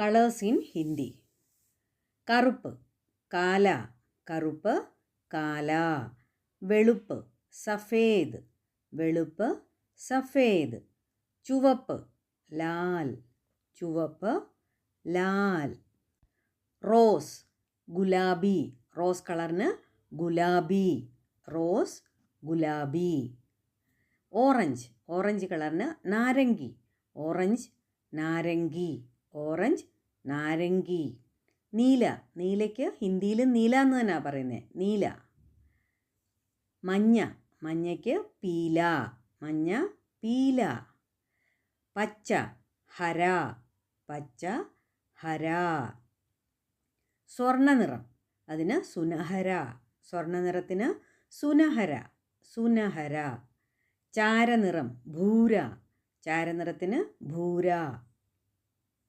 Colours in Hindi. കറുപ്പ് കാല, കറുപ്പ് കാല. വെളുപ്പ് സഫേദ്, വെളുപ്പ് സഫേദ്. ചുവപ്പ് ലാൽ, ചുവപ്പ് ലാൽ. റോസ് ഗുലാബി, റോസ് കളറിന് gulabi, rose gulabi. Orange, orange കളറിന് നാരങ്ങി, ഓറഞ്ച് നാരങ്ങി, ഓറഞ്ച് നാരങ്ങി. നീല, നീലയ്ക്ക് ഹിന്ദിയിൽ നീല എന്ന് തന്നെയാണ് പറയുന്നത്, നീല. മഞ്ഞ, മഞ്ഞയ്ക്ക് പീല, മഞ്ഞ പീല. പച്ച ഹര, പച്ച ഹര. സ്വർണ്ണനിറം, അതിന് സുനഹര, സ്വർണ്ണനിറത്തിന് സുനഹര, സുനഹര. ചാരനിറം ഭൂര, ചാരനിറത്തിന് ഭൂര.